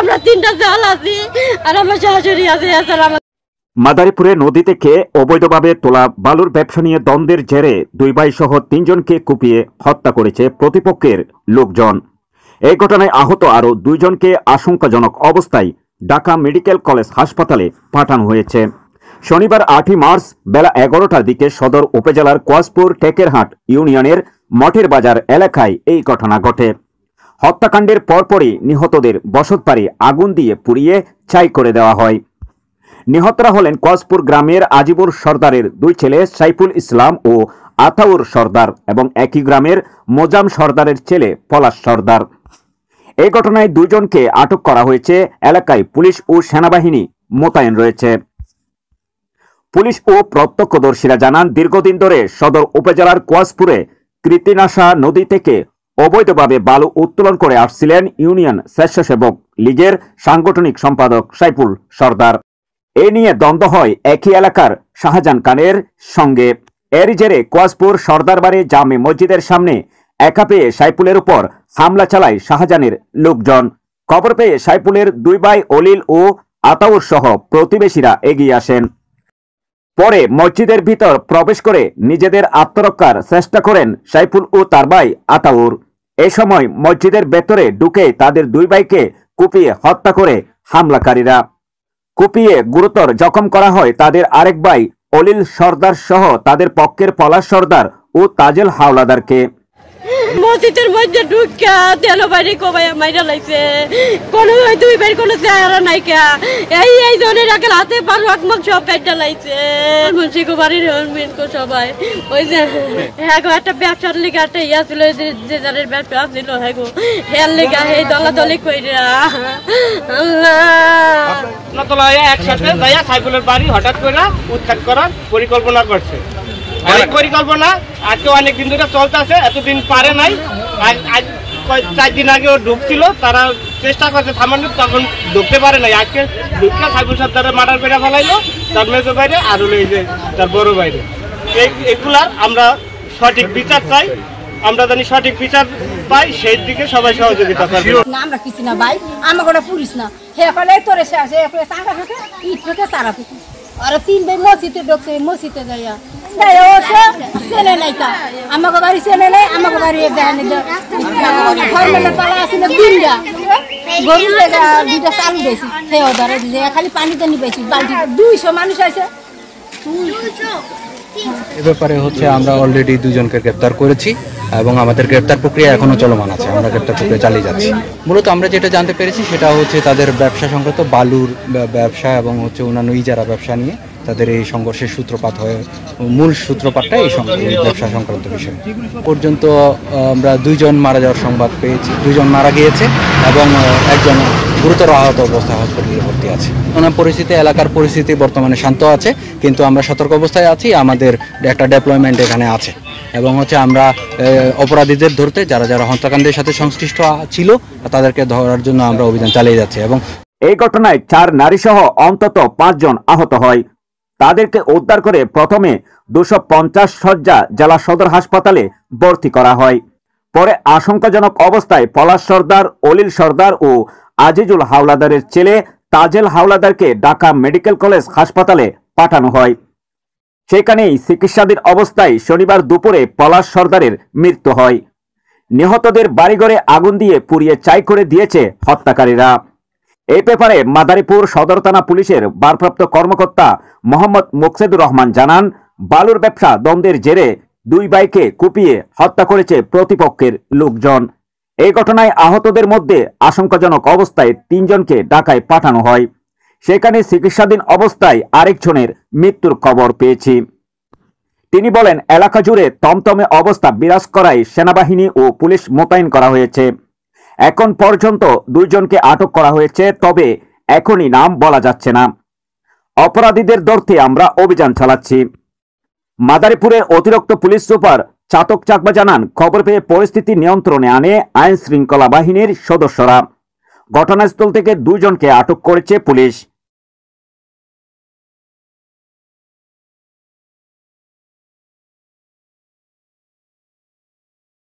আমরা তিনটা জাল আছি আর আমার শাশুড়ি আছে। মাদারীপুরে নদী থেকে অবৈধভাবে তোলা বালুর ব্যবসা নিয়ে দ্বন্দ্বের জেরে দুই ভাই সহ তিনজনকে কুপিয়ে হত্যা করেছে প্রতিপক্ষের লোকজন। এই ঘটনায় আহত আরও দুইজনকে আশঙ্কাজনক অবস্থায় ঢাকা মেডিকেল কলেজ হাসপাতালে পাঠানো হয়েছে। শনিবার 8 মার্চ বেলা 11টার দিকে সদর উপজেলার কোয়াসপুর টেকেরহাট ইউনিয়নের মঠের বাজার এলাকায় এই ঘটনা ঘটে। হত্যাকাণ্ডের পরপরই নিহতদের বসতবাড়ি আগুন দিয়ে পুড়িয়ে ছাই করে দেওয়া হয়। নিহতরা হলেন কোয়াসপুর গ্রামের আজিবুর সর্দারের দুই ছেলে সাইফুল ইসলাম ও আতাউর সর্দার এবং একই গ্রামের মোজাম সর্দারের ছেলে পলাশ সর্দার। এই ঘটনায় দুইজনকে আটক করা হয়েছে। এলাকায় পুলিশ ও সেনাবাহিনী মোতায়েন রয়েছে। পুলিশ ও প্রত্যক্ষদর্শীরা জানান, দীর্ঘদিন ধরে সদর উপজেলার কোয়াসপুরে কৃতিনাশা নদী থেকে অবৈধভাবে বালু উত্তোলন করে আসছিলেন ইউনিয়ন স্বেচ্ছাসেবক লীগের সাংগঠনিক সম্পাদক সাইফুল সর্দার। এ নিয়ে দ্বন্দ্ব হয় একই এলাকার শাহজাহান খানের সঙ্গে। এর জেরে কোয়াসপুর সর্দারবাড়ি জামে মসজিদের সামনে একা পেয়ে সাইফুলের উপর হামলা চালায় শাহজাহানের লোকজন। খবর পেয়ে সাইফুলের দুই ভাই অলিল ও আতাউর সহ প্রতিবেশীরা এগিয়ে আসেন। পরে মসজিদের ভিতর প্রবেশ করে নিজেদের আত্মরক্ষার চেষ্টা করেন সাইফুল ও তার ভাই আতাউর। এ সময় মসজিদের ভেতরে ঢুকে তাদের দুই ভাইকে কুপিয়ে হত্যা করে হামলাকারীরা। কুপিয়ে গুরুতর জখম করা হয় তাদের আরেক ভাই অলিল সর্দার সহ তাদের পক্ষের পলাশ সর্দার ও তাজেল হাওলাদারকে। মসজিদের মধ্যে ঢুকা তেল বাইরে কবাই মাইরা লাইছে। কোনো দুই ভাই কোনো চেহারা নাই কে এই জনের আগে হাতে পার আকমক সব কাইটা লাইছে। মুন্সি কুমারীর মেন কো সবাই ওই যে হ্যাঁ গো একটা ব্যবসার লিগে একটা ইয়া ছিল, যে যাদের ব্যবসা ছিল হ্যাঁ গো হেল লিগা এই দলাদলি কইরা না তোলা একসাথে যাইয়া সাইফুলের বাড়ি হঠাৎ করে উৎখাত করার পরিকল্পনা করছে। অনেক পরিকল্পনা আজকে অনেক দিন ধরে চলতেছে, এতদিন পারে নাই। আজ 4 দিন আগে ও ঢুকছিল, তারা চেষ্টা করছে থামানোর, তখন ঢুকতে পারে নাই। আজকে ঢুকলে সাইফুল সর্দারের মার্ডার করে ফেলাইলো, তার মেজো বাইরে আর হলো এই যে তার বড় বাইরে। এগুলার আমরা সঠিক বিচার চাই, আমরা জানি সঠিক বিচার পাই, সেই দিকে সবাই সহযোগিতা করবে। না আমরা কিছু না ভাই, আমার কোনো পুলিশ না হে ফলে তোরে সে আসে চাঙ্গা থেকে ইট থেকে সারা থেকে আর 3 ভাই মসজিদে ঢুকছে, মসজিদে যাইয়া চেনে নাই তা আমাকে বাড়ি চেনে নাই, আমাকে বাড়ি ঘরের পালা আসলে 3টা গরু লেগা 2টা চালু দিয়েছি, সে ধরে খালি পানিতে নিবেছি বালতি 200 মানুষ আছে। এ ব্যাপারে আমরা অলরেডি 2 জনকে গ্রেপ্তার করেছি এবং আমাদের গ্রেপ্তার প্রক্রিয়া এখনো চলমান আছে। আমরা গ্রেপ্তার প্রক্রিয়া চালিয়ে যাচ্ছি। মূলত আমরা যেটা জানতে পেরেছি সেটা তাদের ব্যবসা সংক্রান্ত বালুর ব্যবসা এবং অন্যান্য ইজারা ব্যবসা নিয়ে তাদের এই সংঘর্ষের সূত্রপাত হয়ে মূল সূত্রপাতটা এই ব্যবসা সংক্রান্ত বিষয়। পর্যন্ত আমরা 2 জন মারা যাওয়ার সংবাদ পেয়েছি, 2 জন মারা গিয়েছে এবং একজন গুরুতর আহত অবস্থায় হসপিটালে ভর্তি আছে। পরিস্থিতি এলাকার পরিস্থিতি বর্তমানে শান্ত আছে, কিন্তু আমরা সতর্ক অবস্থায় আছি। আমাদের একটা ডেপ্লয়মেন্ট এখানে আছে এবং আমরা অপরাধীদের ধরতে যারা যারা হত্যাকাণ্ডের সাথে সংশ্লিষ্ট ছিল তাদেরকে ধরার জন্য আমরা অভিযান চালিয়ে যাচ্ছি। এবং এই ঘটনায় 4 নারী সহ অন্তত 5 জন আহত হয়। তাদেরকে উদ্ধার করে প্রথমে 250 শয্যা জেলা সদর হাসপাতালে ভর্তি করা হয়। পরে আশঙ্কাজনক অবস্থায় পলাশ সর্দার, অলিল সর্দার ও আজিজুল হাওলাদারের ছেলে তাজেল হাওলাদারকে ঢাকা মেডিকেল কলেজ হাসপাতালে পাঠানো হয়। সেখানেই চিকিৎসাধীন অবস্থায় শনিবার দুপুরে পলাশ সর্দারের মৃত্যু হয়। নিহতদের বাড়িঘরে আগুন দিয়ে পুড়িয়ে ছাই করে দিয়েছে হত্যাকারীরা। এই ব্যাপারে মাদারীপুর সদর থানা পুলিশের ভারপ্রাপ্ত কর্মকর্তা মোহাম্মদ মুকসেদুর রহমান জানান, বালুর ব্যবসা দ্বন্দ্বের জেরে 2 ভাইকে কুপিয়ে হত্যা করেছে প্রতিপক্ষের লোকজন। এই ঘটনায় আহতদের মধ্যে আশঙ্কাজনক অবস্থায় 3 জনকে ঢাকায় পাঠানো হয়। সেখানে চিকিৎসাধীন অবস্থায় আরেকজনের মৃত্যুর খবর পেয়েছি। তিনি বলেন, এলাকা জুড়ে তমতমে অবস্থা বিরাজ করায় সেনাবাহিনী ও পুলিশ মোতায়েন করা হয়েছে। এখন পর্যন্ত 2 জনকে আটক করা হয়েছে, তবে এখনই নাম বলা যাচ্ছে না। অপরাধীদের ধরতে আমরা অভিযান চালাচ্ছি। মাদারীপুরের অতিরিক্ত পুলিশ সুপার চাতক চাকমা জানান, খবর পেয়ে পরিস্থিতি নিয়ন্ত্রণে আনে আইন শৃঙ্খলা বাহিনীর সদস্যরা। ঘটনাস্থল থেকে 2 জনকে আটক করেছে পুলিশ।